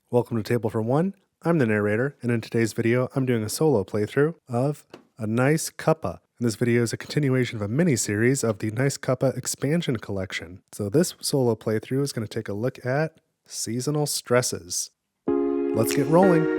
Welcome to Table for One. I'm the narrator, and in today's video, I'm doing a solo playthrough of a Nice Cuppa. And this video is a continuation of a mini-series of the Nice Cuppa expansion collection. So this solo playthrough is going to take a look at seasonal stresses. Let's get rolling.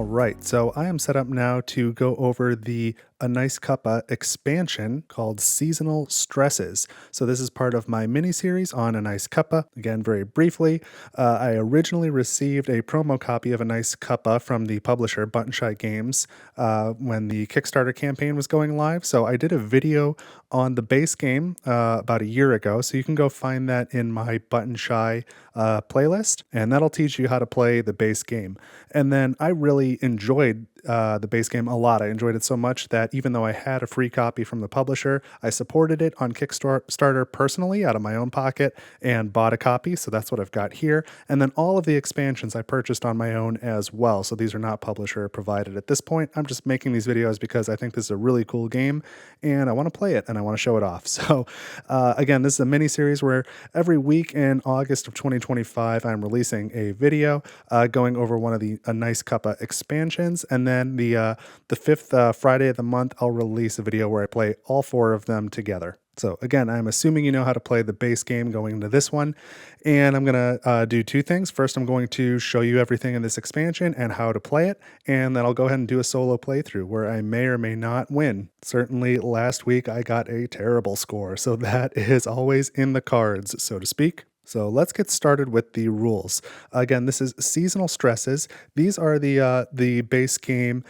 Right, so I am set up now to go over the A Nice Cuppa expansion called Seasonal Stresses. So this is part of my mini-series on A Nice Cuppa. Again, very briefly, I originally received a promo copy of A Nice Cuppa from the publisher, Button Shy Games, when the Kickstarter campaign was going live. So I did a video on the base game about a year ago, so you can go find that in my Button Shy playlist, and that'll teach you how to play the base game. And then I really enjoyed the base game a lot. I enjoyed it so much that even though I had a free copy from the publisher, I supported it on Kickstarter personally out of my own pocket and bought a copy. So that's what I've got here. And then all of the expansions I purchased on my own as well. So these are not publisher provided at this point. I'm just making these videos because I think this is a really cool game and I want to play it and I want to show it off. So again, this is a mini series where every week in August of 2025, I'm releasing a video going over one of the A Nice Cuppa expansions, and then the fifth Friday of the month, I'll release a video where I play all four of them together. So again, I'm assuming you know how to play the base game going into this one, and I'm going to do two things. First, I'm going to show you everything in this expansion and how to play it, and then I'll go ahead and do a solo playthrough where I may or may not win. Certainly last week I got a terrible score, so that is always in the cards, so to speak. So let's get started with the rules. Again, this is seasonal stresses. These are the base game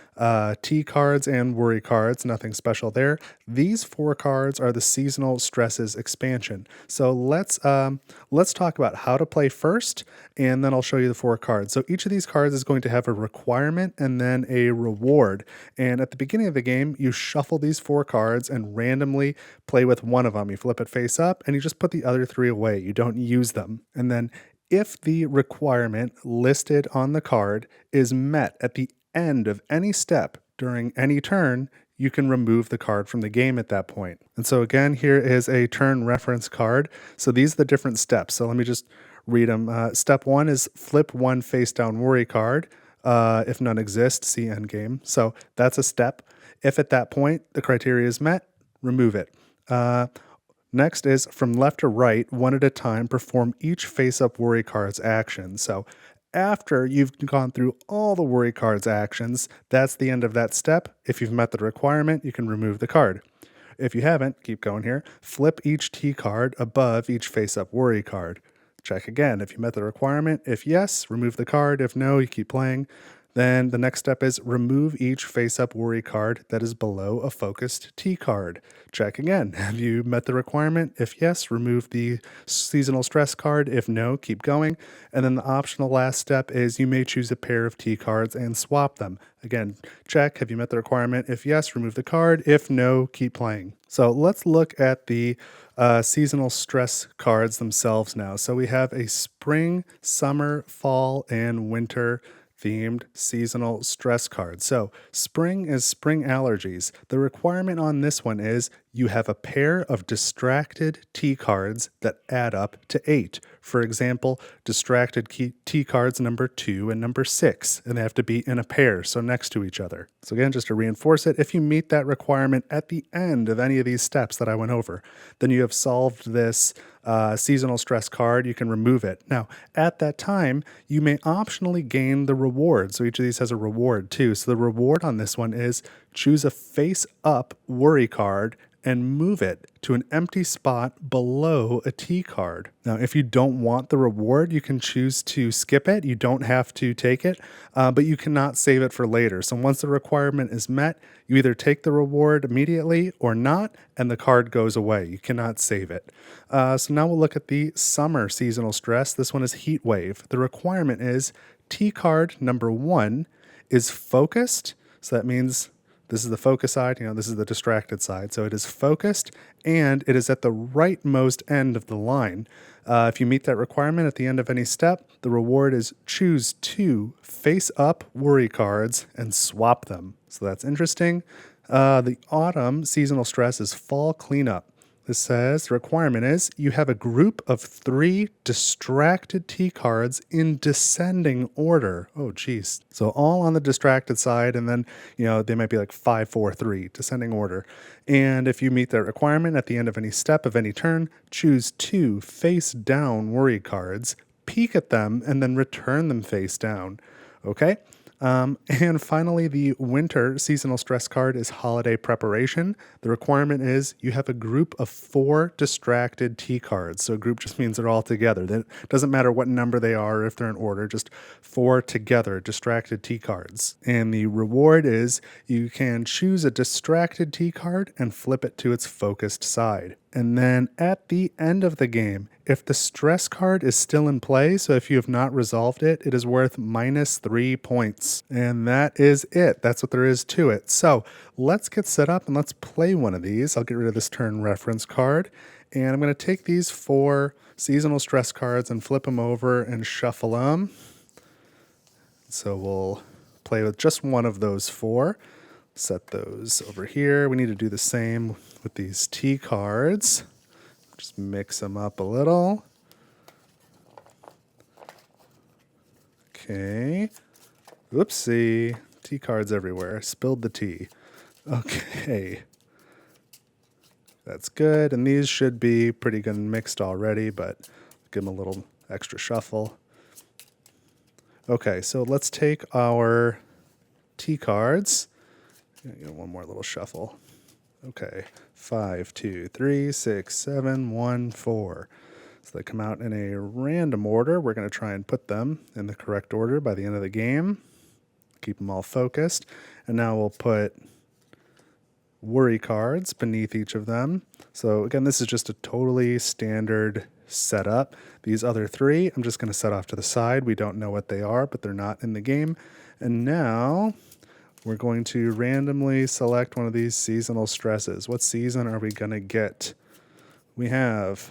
T cards and worry cards, nothing special there. These four cards are the seasonal stresses expansion. So let's talk about how to play first, and then I'll show you the four cards. So each of these cards is going to have a requirement and then a reward. And at the beginning of the game, you shuffle these four cards and randomly play with one of them. You flip it face up and you just put the other three away. You don't use them. And then if the requirement listed on the card is met at the end of any step during any turn, you can remove the card from the game at that point. And so again, here is a turn reference card. So these are the different steps. So let me just read them. Step one is flip one face down worry card. If none exist, see end game. So that's a step. If at that point the criteria is met, remove it. Next is from left to right, one at a time, perform each face-up worry card's action. So after you've gone through all the worry card's actions, that's the end of that step. If you've met the requirement, you can remove the card. If you haven't, keep going here, flip each T card above each face-up worry card. Check again if you met the requirement. If yes, remove the card. If no, you keep playing. Then the next step is remove each face-up worry card that is below a focused T card. Check again. Have you met the requirement? If yes, remove the seasonal stress card. If no, keep going. And then the optional last step is you may choose a pair of T cards and swap them. Again, check. Have you met the requirement? If yes, remove the card. If no, keep playing. So let's look at the seasonal stress cards themselves now. So we have a spring, summer, fall, and winter themed seasonal stress card. So spring is spring allergies. The requirement on this one is you have a pair of distracted T cards that add up to 8. For example, distracted T cards number 2 and number 6, and they have to be in a pair, so next to each other. So again, just to reinforce it, if you meet that requirement at the end of any of these steps that I went over, then you have solved this seasonal stress card. You can remove it. Now, at that time, you may optionally gain the reward. So each of these has a reward too. So the reward on this one is choose a face-up worry card and move it to an empty spot below a T card. Now, if you don't want the reward, you can choose to skip it. You don't have to take it, but you cannot save it for later. So once the requirement is met, you either take the reward immediately or not, and the card goes away. You cannot save it. So now we'll look at the summer seasonal stress. This one is Heat Wave. The requirement is T card number 1 is focused, So that means this is the focus side, this is the distracted side. So it is focused and it is at the rightmost end of the line. If you meet that requirement at the end of any step, the reward is choose 2 face-up worry cards and swap them. So that's interesting. The autumn seasonal stress is fall cleanup. This says the requirement is you have a group of 3 distracted T cards in descending order. Oh, geez. So all on the distracted side, and then, they might be like 5, 4, 3, descending order. And if you meet that requirement at the end of any step of any turn, choose 2 face down worry cards, peek at them, and then return them face down. Okay? And finally, the winter seasonal stress card is holiday preparation. The requirement is you have a group of 4 distracted T cards. So group just means they're all together. It doesn't matter what number they are or if they're in order, just 4 together distracted T cards. And the reward is you can choose a distracted T card and flip it to its focused side. And then at the end of the game, if the stress card is still in play, so if you have not resolved it, it is worth -3 points. And that is it. That's what there is to it. So let's get set up and let's play one of these. I'll get rid of this turn reference card. And I'm going to take these 4 seasonal stress cards and flip them over and shuffle them. So we'll play with just one of those 4. Set those over here. We need to do the same with these T cards. Just mix them up a little. Okay. Whoopsie. T cards everywhere. Spilled the tea. Okay. That's good. And these should be pretty good and mixed already, but give them a little extra shuffle. Okay, so let's take our T cards. One more little shuffle. Okay, 5, 2, 3, 6, 7, 1, 4. So they come out in a random order. We're going to try and put them in the correct order by the end of the game. Keep them all focused. And now we'll put worry cards beneath each of them. So again, this is just a totally standard setup. These other 3, I'm just going to set off to the side. We don't know what they are, but they're not in the game. And now we're going to randomly select one of these seasonal stresses. What season are we going to get? We have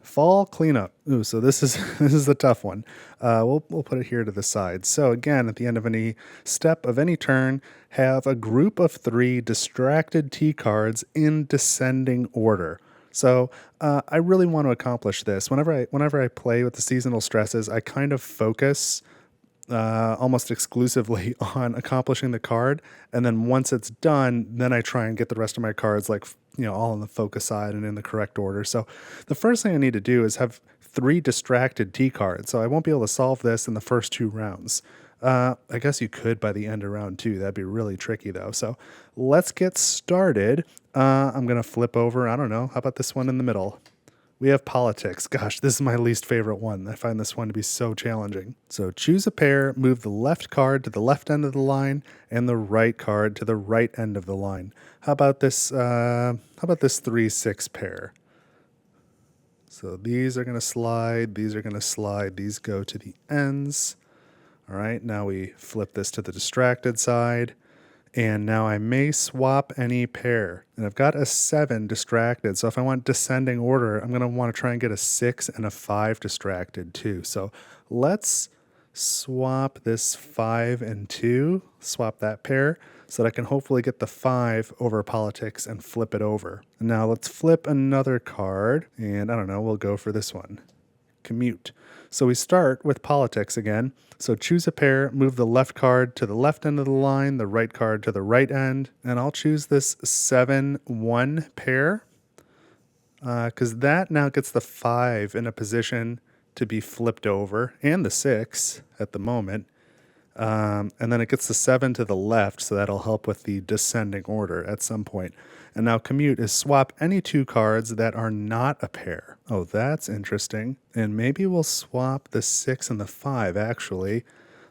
fall cleanup. Ooh, so this is the tough one. We'll put it here to the side. So again, at the end of any step of any turn, have a group of 3 distracted T cards in descending order. So I really want to accomplish this. Whenever I play with the seasonal stresses, I kind of focus almost exclusively on accomplishing the card, and then once it's done, then I try and get the rest of my cards all on the focus side and in the correct order. So the first thing I need to do is have 3 distracted T cards, so I won't be able to solve this in the first 2 rounds. I guess you could by the end of round 2. That'd be really tricky though. So let's get started. I'm gonna flip over, I don't know, how about this one in the middle? We have politics. Gosh, this is my least favorite one. I find this one to be so challenging. So choose a pair, move the left card to the left end of the line and the right card to the right end of the line. How about this 3-6 pair? So these are going to slide, these are going to slide, these go to the ends. All right, now we flip this to the distracted side. And now I may swap any pair. And I've got a 7 distracted. So if I want descending order, I'm going to want to try and get a 6 and a 5 distracted too. So let's swap this 5 and 2, swap that pair, so that I can hopefully get the 5 over politics and flip it over. And now let's flip another card. And I don't know, we'll go for this one. Commute. So we start with politics again. So choose a pair, move the left card to the left end of the line, the right card to the right end, and I'll choose this 7-1 pair because that now gets the 5 in a position to be flipped over, and the 6 at the moment. And then it gets the 7 to the left, so that'll help with the descending order at some point. And now commute is swap any 2 cards that are not a pair. Oh, that's interesting. And maybe we'll swap the 6 and the 5, actually.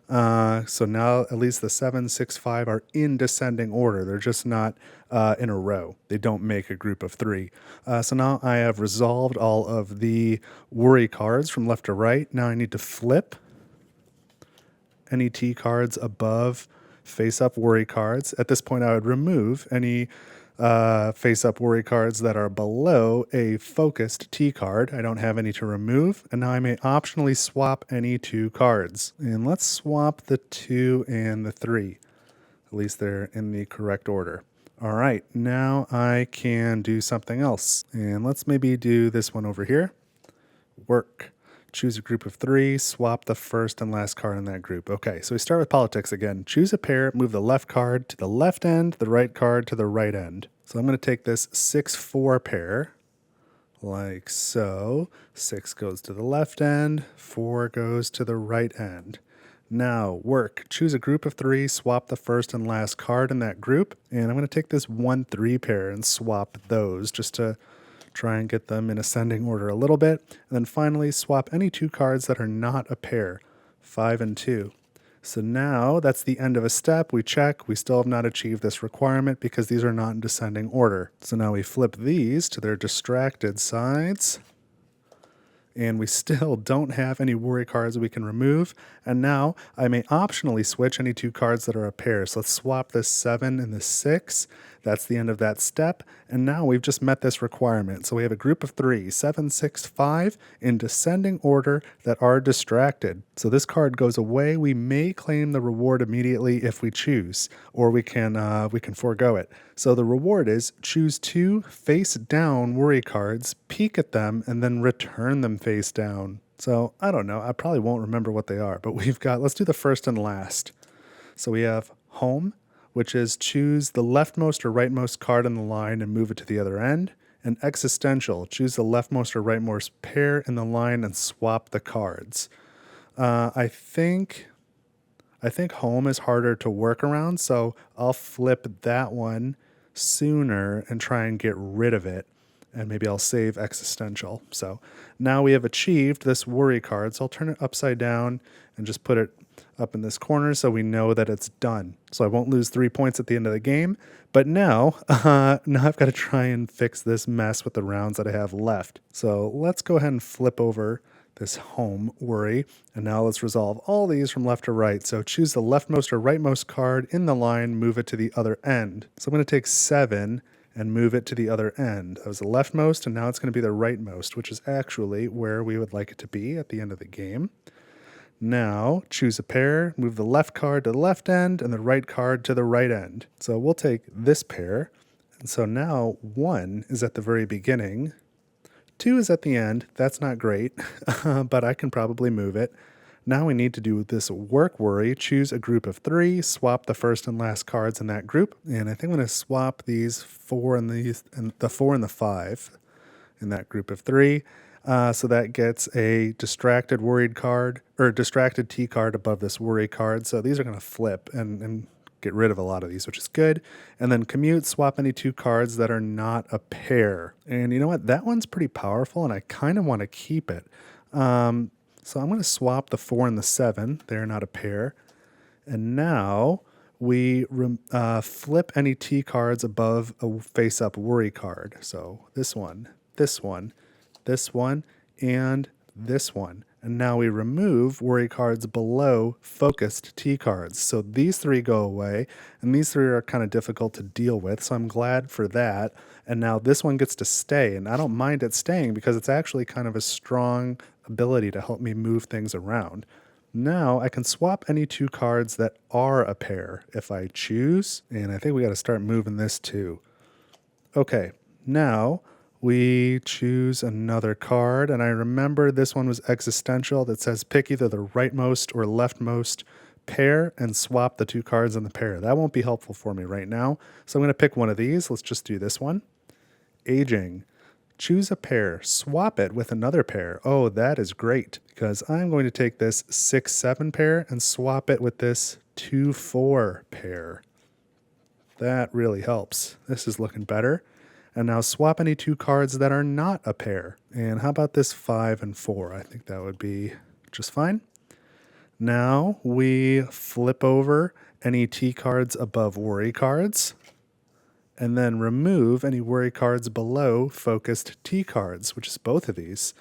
So now at least the 7, 6, 5 are in descending order. They're just not in a row. They don't make a group of 3. So now I have resolved all of the worry cards from left to right. Now I need to flip any T cards above face-up worry cards. At this point, I would remove any face-up worry cards that are below a focused T card. I don't have any to remove, and now I may optionally swap any 2 cards. And let's swap the 2 and the 3. At least they're in the correct order. All right, now I can do something else. And let's maybe do this one over here. Work. Choose a group of 3, swap the first and last card in that group. Okay, so we start with politics again. Choose a pair, move the left card to the left end, the right card to the right end. So I'm going to take this 6-4 pair, like so. 6 goes to the left end, 4 goes to the right end. Now, work. Choose a group of 3, swap the first and last card in that group, and I'm going to take this 1-3 pair and swap those just to try and get them in ascending order a little bit. And then finally, swap any 2 cards that are not a pair, 5 and 2. So now that's the end of a step. We check. We still have not achieved this requirement because these are not in descending order. So now we flip these to their distracted sides. And we still don't have any worry cards we can remove. And now I may optionally switch any 2 cards that are a pair. So let's swap this 7 and the 6. That's the end of that step. And now we've just met this requirement. So we have a group of 3, 7, 6, 5 in descending order that are distracted. So this card goes away. We may claim the reward immediately if we choose, or we can forego it. So the reward is choose 2 face down worry cards, peek at them, and then return them face down. So I don't know. I probably won't remember what they are, but let's do the first and last. So we have home, which is choose the leftmost or rightmost card in the line and move it to the other end. And existential, choose the leftmost or rightmost pair in the line and swap the cards. I think home is harder to work around, so I'll flip that one sooner and try and get rid of it. And maybe I'll save existential. So now we have achieved this worry card. So I'll turn it upside down and just put it up in this corner so we know that it's done. So I won't lose 3 points at the end of the game. But now I've got to try and fix this mess with the rounds that I have left. So let's go ahead and flip over this home worry. And now let's resolve all these from left to right. So choose the leftmost or rightmost card in the line, move it to the other end. So I'm going to take 7 and move it to the other end. That was the leftmost, and now it's going to be the rightmost, which is actually where we would like it to be at the end of the game. Now, choose a pair, move the left card to the left end, and the right card to the right end. So we'll take this pair, and so now 1 is at the very beginning, 2 is at the end. That's not great, but I can probably move it. Now we need to do this work worry. Choose a group of 3, swap the first and last cards in that group. And I think I'm going to swap these 4 and the 4 and the 5 in that group of 3. So that gets a distracted worried card or distracted T card above this worry card. So these are going to flip and get rid of a lot of these, which is good. And then commute, swap any 2 cards that are not a pair. And you know what? That one's pretty powerful, and I kind of want to keep it. So I'm going to swap the 4 and the 7. They're not a pair. And now we flip any T cards above a face-up worry card. So this one, this one, this one, and this one. And now we remove worry cards below focused T cards. So these 3 go away, and these 3 are kind of difficult to deal with, so I'm glad for that. And now this one gets to stay, and I don't mind it staying because it's actually kind of a strong ability to help me move things around. Now I can swap any 2 cards that are a pair if I choose, and I think we got to start moving this too. Okay, now we choose another card, and I remember this one was existential that says pick either the rightmost or leftmost pair and swap the 2 cards in the pair. That won't be helpful for me right now, so I'm going to pick one of these. Let's just do this one. Aging. Choose a pair, swap it with another pair. Oh, that is great, because I'm going to take this 6-7 pair and swap it with this 2-4 pair. That really helps. This is looking better. And now swap any 2 cards that are not a pair. And how about this 5 and 4? I think that would be just fine. Now we flip over any T cards above worry cards, and then remove any worry cards below focused T cards, which is both of these.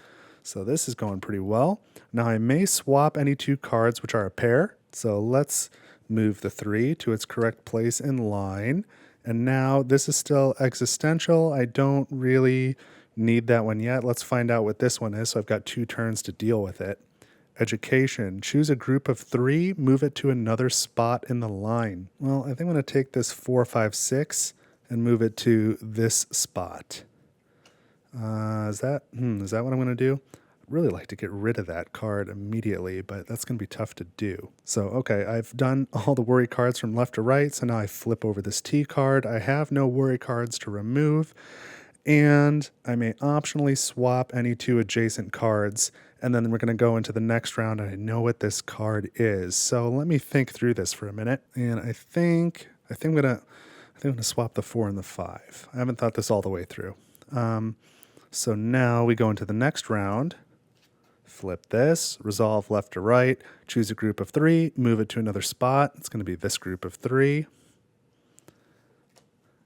So this is going pretty well. Now I may swap any 2 cards which are a pair. So let's Move the 3 to its correct place in line. And now this is still existential. I don't really need that one yet. Let's find out what this one is. So I've got 2 turns to deal with it. Education. Choose a group of 3, move it to another spot in the line. Well, I think I'm going to take this 4, 5, 6 and move it to this spot. Is that what I'm going to do? I'd really like to get rid of that card immediately, but that's going to be tough to do. So, okay, I've done all the worry cards from left to right, so now I flip over this T card. I have no worry cards to remove, and I may optionally swap any 2 adjacent cards, and then we're going to go into the next round, and I know what this card is. So let me think through this for a minute, and I think I'm going to swap the 4 and the 5. I haven't thought this all the way through. So now we go into the next round. Flip this, resolve left to right, choose a group of 3, move it to another spot. It's going to be this group of 3.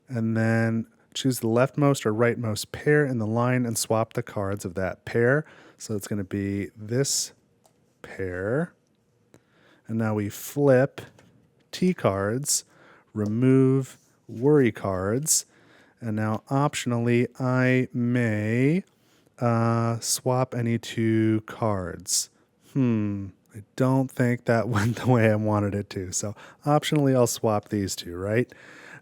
And then choose the leftmost or rightmost pair in the line and swap the cards of that pair. So it's going to be this pair. And now we flip T cards, remove worry cards, and now optionally I may swap any 2 cards. I don't think that went the way I wanted it to. So optionally I'll swap these 2, right?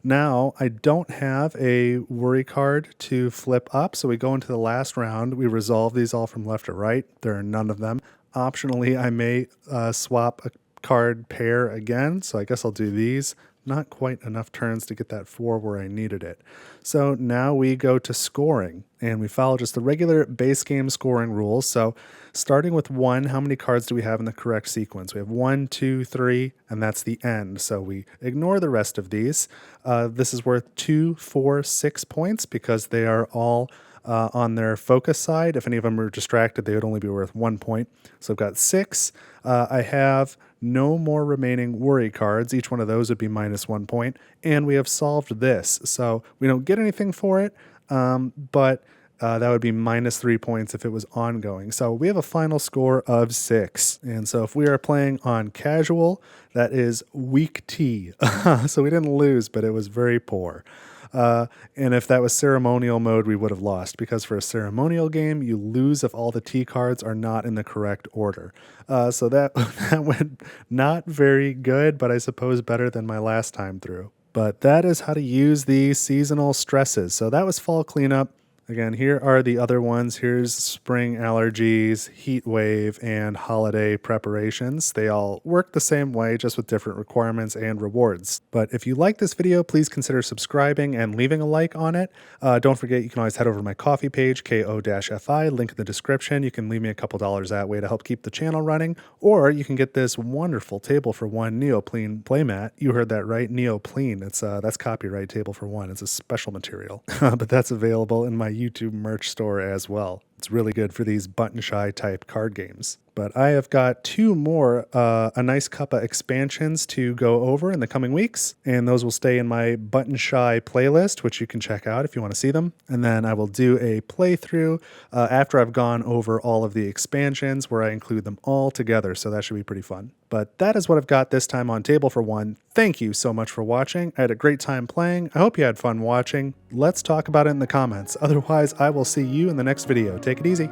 Now I don't have a worry card to flip up, so we go into the last round. We resolve these all from left to right. There are none of them. Optionally I may swap a card pair again, so I guess I'll do these. Not quite enough turns to get that 4 where I needed it. So now we go to scoring, and we follow just the regular base game scoring rules. So starting with 1, how many cards do we have in the correct sequence? We have 1, 2, 3, and that's the end. So we ignore the rest of these. This is worth 2, 4, 6 points because they are all on their focus side. If any of them are distracted, they would only be worth 1 point. So I've got 6. I have no more remaining worry cards. Each one of those would be minus 1 point. And we have solved this. So we don't get anything for it, but that would be minus 3 points if it was ongoing. So we have a final score of 6. And so if we are playing on casual, that is weak T. So we didn't lose, but it was very poor. And if that was ceremonial mode, we would have lost, because for a ceremonial game, you lose if all the T cards are not in the correct order. So that went not very good, but I suppose better than my last time through. But that is how to use the seasonal stresses. So that was fall cleanup. Again, here are the other ones. Here's spring allergies, heat wave, and holiday preparations. They all work the same way, just with different requirements and rewards. But if you like this video, please consider subscribing and leaving a like on it. Don't forget, you can always head over to my Ko-fi page, ko-fi, link in the description. You can leave me a couple dollars that way to help keep the channel running, or you can get this wonderful Table for One neoprene playmat. You heard that right, neoprene. That's copyright, Table for One. It's a special material, but that's available in my YouTube merch store as well. It's really good for these button-shy type card games. But I have got 2 more A Nice Cuppa expansions to go over in the coming weeks, and those will stay in my button-shy playlist, which you can check out if you want to see them. And then I will do a playthrough after I've gone over all of the expansions, where I include them all together, so that should be pretty fun. But that is what I've got this time on Table for One. Thank you so much for watching. I had a great time playing. I hope you had fun watching. Let's talk about it in the comments. Otherwise, I will see you in the next video. Take it easy.